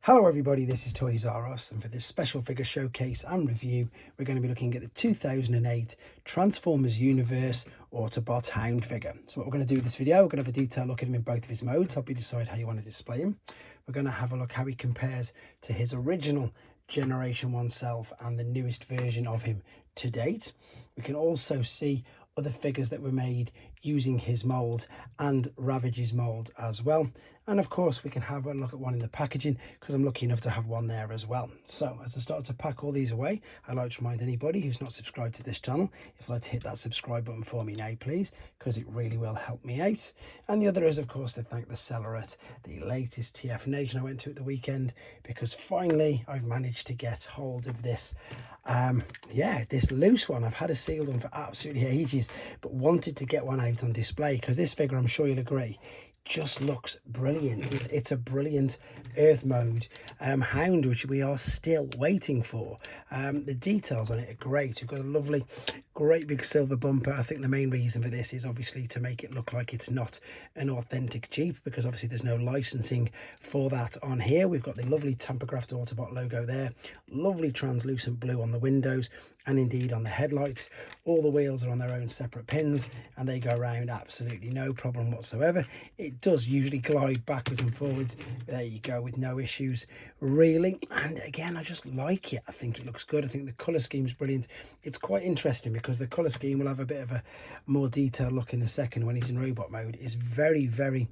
Hello everybody, this is Toys R Us, and for this special figure showcase and review we're going to be looking at the 2008 Transformers Universe Autobot Hound figure. So what we're going to do with this video, we're going to have a detailed look at him in both of his modes, help you decide how you want to display him. We're going to have a look how he compares to his original Generation 1 self and the newest version of him to date. We can also see other figures that were made using his mould and Ravage's mould as well. And of course we can have a look at one in the packaging because I'm lucky enough to have one there as well. So as I start to pack all these away, I'd like to remind anybody who's not subscribed to this channel, if you'd like to hit that subscribe button for me now please, because it really will help me out. And the other is of course to thank the seller at the latest TF Nation I went to at the weekend, because finally I've managed to get hold of this this loose one. I've had a sealed one for absolutely ages, but wanted to get one out on display because this figure, I'm sure you'll agree, just looks brilliant. It's a brilliant earth mode hound, which we are still waiting for. The details on it are great. We've got a lovely great big silver bumper. I think the main reason for this is obviously to make it look like it's not an authentic Jeep, because obviously there's no licensing for that on here. We've got the lovely Tampercraft Autobot logo there, lovely translucent blue on the windows and indeed on the headlights. All the wheels are on their own separate pins and they go around absolutely no problem whatsoever. It does usually glide backwards and forwards, there you go, with no issues really. And again, I just like it. I think it looks good. I think the color scheme is brilliant. It's quite interesting because the color scheme, will have a bit of a more detailed look in a second when he's in robot mode, is very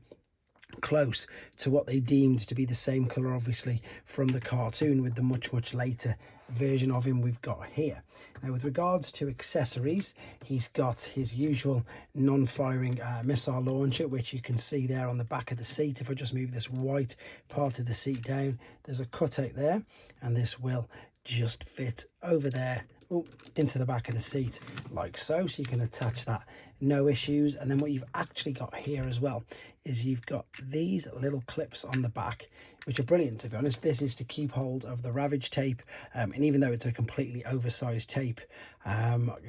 close to what they deemed to be the same color obviously from the cartoon, with the much later version of him we've got here. Now with regards to accessories, he's got his usual non-firing missile launcher, which you can see there on the back of the seat. If I just move this white part of the seat down, there's a cutout there, and this will just fit over there into the back of the seat like so you can attach that, no issues. And then what you've actually got here as well is you've got these little clips on the back, which are brilliant, to be honest. This is to keep hold of the Ravage tape, and even though it's a completely oversized tape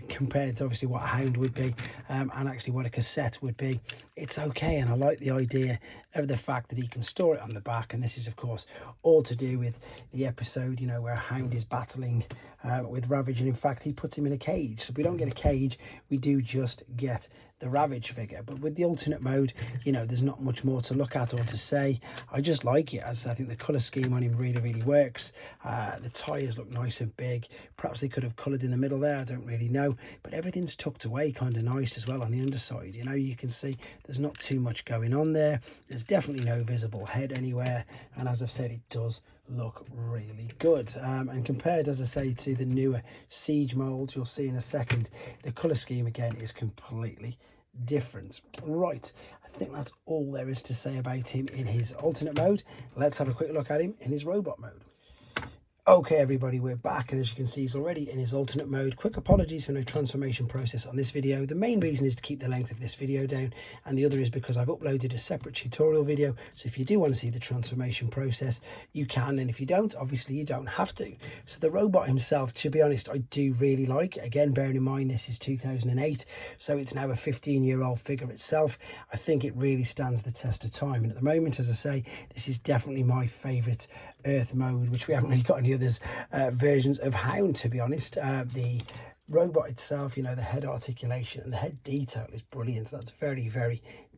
compared to obviously what a Hound would be, and actually what a cassette would be, it's okay. And I like the idea of the fact that he can store it on the back. And this is of course all to do with the episode, you know, where Hound is battling with Ravage, and in fact he puts him in a cage. So we don't get a cage, we do just get the Ravage figure. But with the alternate mode, you know, there's not much more to look at or to say. I just like it, as I think the color scheme on him really works. The tires look nice and big. Perhaps they could have colored in the middle there, I don't really know, but everything's tucked away kind of nice as well on the underside. You know, you can see there's not too much going on there. There's definitely no visible head anywhere, and as I've said, it does look really good. And compared, as I say, to the newer Siege mold, you'll see in a second, the color scheme again is completely different. Right, I think that's all there is to say about him in his alternate mode. Let's have a quick look at him in his robot mode. Okay everybody, we're back, and as you can see he's already in his alternate mode. Quick apologies for no transformation process on this video. The main reason is to keep the length of this video down, and the other is because I've uploaded a separate tutorial video, so if you do want to see the transformation process you can, and if you don't, obviously you don't have to. So the robot himself, to be honest, I do really like. Again, bearing in mind this is 2008, so it's now a 15-year-old figure itself. I think it really stands the test of time, and at the moment, as I say, this is definitely my favorite earth mode, which we haven't really got any others versions of Hound, to be honest. The robot itself, you know, the head articulation and the head detail is brilliant. That's very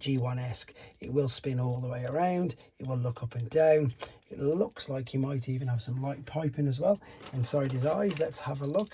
G1-esque. It will spin all the way around, it will look up and down. It looks like he might even have some light piping as well inside his eyes. Let's have a look.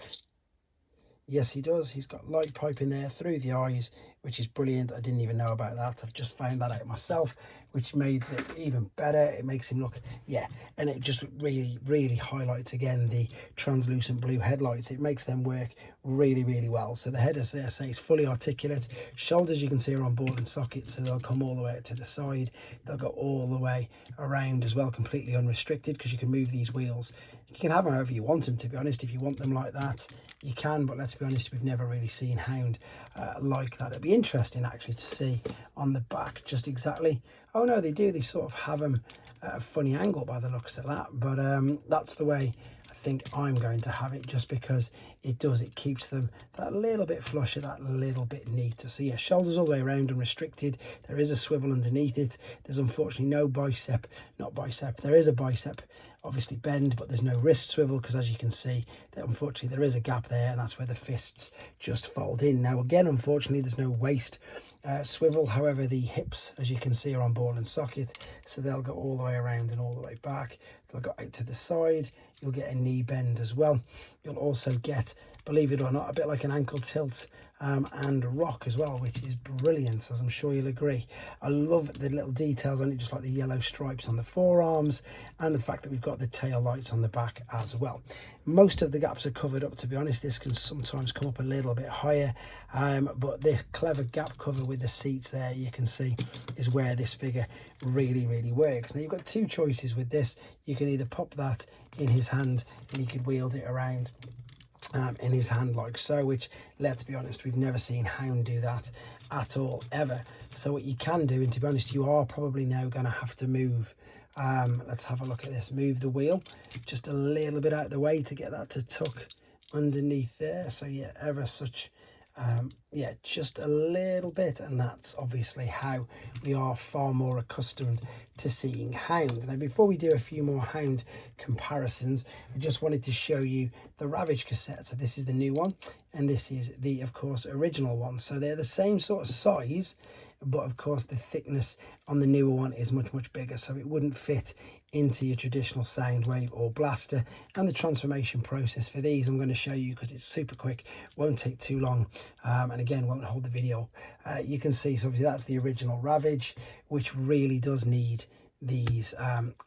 Yes, he does. He's got light piping there through the eyes, which is brilliant. I didn't even know about that. I've just found that out myself, which made it even better. It makes him look, yeah, and it just really highlights again the translucent blue headlights. It makes them work really well. So the head, as I say, is fully articulate. Shoulders, you can see, are on ball and sockets, so they'll come all the way out to the side. They'll go all the way around as well, completely unrestricted, because you can move these wheels. You can have them however you want them, to be honest. If you want them like that, you can, but let's be honest, we've never really seen Hound like that. It'd be interesting actually to see on the back just exactly. Oh no, they do, they sort of have them at a funny angle by the looks of that, but that's the way I think I'm going to have it, just because it keeps them that little bit flusher, that little bit neater. So yeah, shoulders all the way around and restricted. There is a swivel underneath it. There's unfortunately no there is a bicep obviously bend, but there's no wrist swivel, because as you can see, that unfortunately there is a gap there, and that's where the fists just fold in. Now again, unfortunately, there's no waist swivel. However, the hips, as you can see, are on ball and socket, so they'll go all the way around and all the way back. They'll go out to the side. You'll get a knee bend as well. You'll also get, believe it or not, a bit like an ankle tilt and rock as well, which is brilliant, as I'm sure you'll agree. I love the little details on it, just like the yellow stripes on the forearms, and the fact that we've got the tail lights on the back as well. Most of the gaps are covered up, to be honest. This can sometimes come up a little bit higher, but this clever gap cover with the seats there, you can see, is where this figure really works. Now you've got two choices with this. You can either pop that in his hand and he could wield it around in his hand like so, which, let's be honest, we've never seen Hound do that at all, ever. So what you can do, and to be honest, you are probably now going to have to move, let's have a look at this, move the wheel just a little bit out of the way to get that to tuck underneath there. So yeah, ever such yeah, just a little bit, and that's obviously how we are far more accustomed to seeing Hound. Now before we do a few more Hound comparisons, I just wanted to show you the Ravage cassette. So this is the new one, and this is the, of course, original one. So they're the same sort of size, but of course the thickness on the newer one is much bigger, so it wouldn't fit into your traditional Soundwave or Blaster. And the transformation process for these I'm going to show you, because it's super quick, won't take too long, and again won't hold the video. You can see, so obviously that's the original Ravage, which really does need these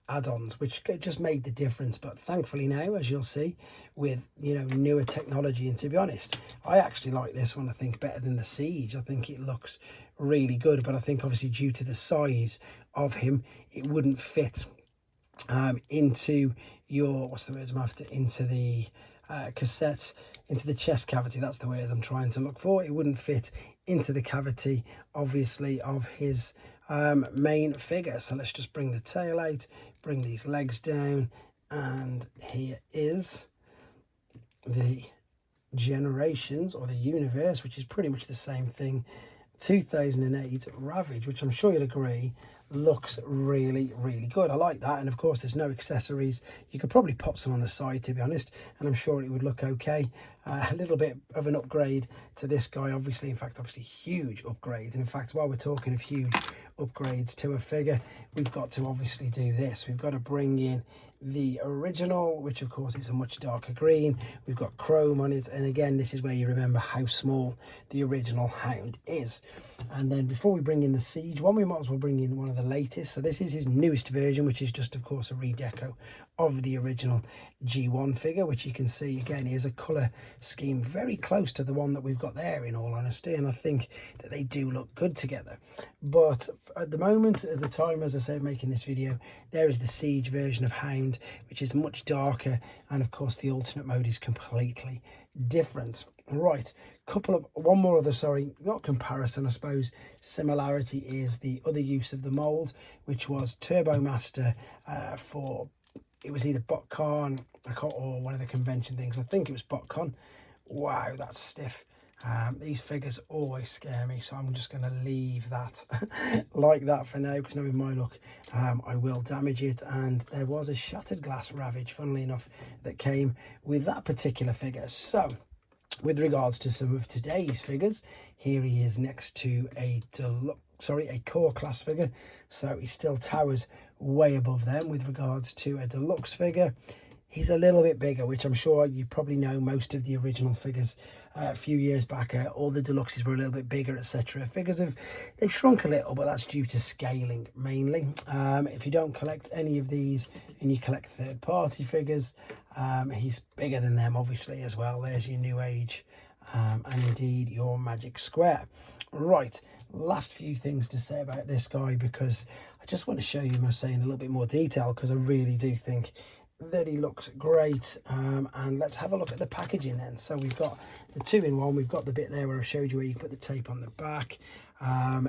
add-ons, which just made the difference. But thankfully now, as you'll see, with, you know, newer technology, and to be honest, I actually like this one, I think, better than the Siege. I think it looks really good, but I think obviously due to the size of him, it wouldn't fit into your, what's the words I'm after, into the cassette, into the chest cavity. That's the words I'm trying to look for. It wouldn't fit into the cavity, obviously, of his main figure. So let's just bring the tail out, bring these legs down, and here is the Generations, or the Universe, which is pretty much the same thing, 2008 Ravage, which I'm sure you'll agree looks really good. I like that. And of course there's no accessories. You could probably pop some on the side, to be honest, and I'm sure it would look okay. A little bit of an upgrade to this guy, obviously. In fact, obviously huge upgrades. And in fact, while we're talking of huge upgrades to a figure, we've got to obviously do this. We've got to bring in the original, which of course is a much darker green. We've got chrome on it, and again, this is where you remember how small the original Hound is. And then before we bring in the Siege one, we might as well bring in one of the latest. So this is his newest version, which is just, of course, a redeco of the original G1 figure, which you can see again is a color scheme very close to the one that we've got there, in all honesty, and I think that they do look good together. But at the moment, at the time, as I say, making this video, there is the Siege version of Hound, which is much darker, and of course the alternate mode is completely different. Right, one more other, sorry, not comparison, I suppose, similarity is the other use of the mold, which was Turbo Master for, it was either BotCon or one of the convention things. I think it was BotCon. Wow, that's stiff. These figures always scare me, so I'm just going to leave that like that for now, because knowing my luck, I will damage it. And there was a shattered glass Ravage, funnily enough, that came with that particular figure. So with regards to some of today's figures, here he is next to a core class figure, so he still towers way above them. With regards to a deluxe figure, he's a little bit bigger, which I'm sure you probably know. Most of the original figures a few years back, all the deluxes were a little bit bigger, etc. Figures they've shrunk a little, but that's due to scaling mainly. If you don't collect any of these and you collect third-party figures, he's bigger than them, obviously, as well. There's your New Age and indeed your Magic Square. Right, last few things to say about this guy, because I just want to show you, I say, in a little bit more detail, because I really do think that he looks great. And let's have a look at the packaging then. So we've got the 2-in-1. We've got the bit there where I showed you where you put the tape on the back.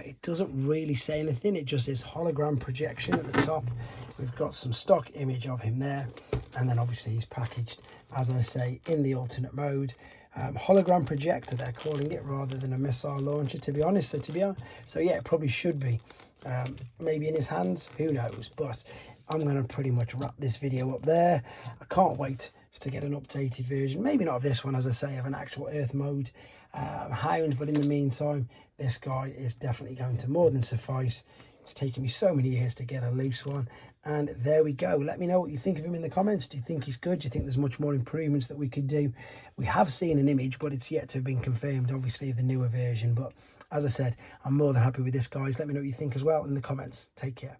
It doesn't really say anything, it just says hologram projection at the top. We've got some stock image of him there, and then obviously he's packaged, as I say, in the alternate mode. Hologram projector they're calling it, rather than a missile launcher, to be honest. So yeah, it probably should be maybe in his hands, who knows. But I'm going to pretty much wrap this video up there. I can't wait to get an updated version, maybe not of this one, as I say, of an actual earth mode hound, but in the meantime this guy is definitely going to more than suffice. It's taken me so many years to get a loose one, and there we go. Let me know what you think of him in the comments. Do you think he's good? Do you think there's much more improvements that we could do? We have seen an image, but it's yet to have been confirmed, obviously, of the newer version. But as I said, I'm more than happy with this, guys. Let me know what you think as well in the comments. Take care.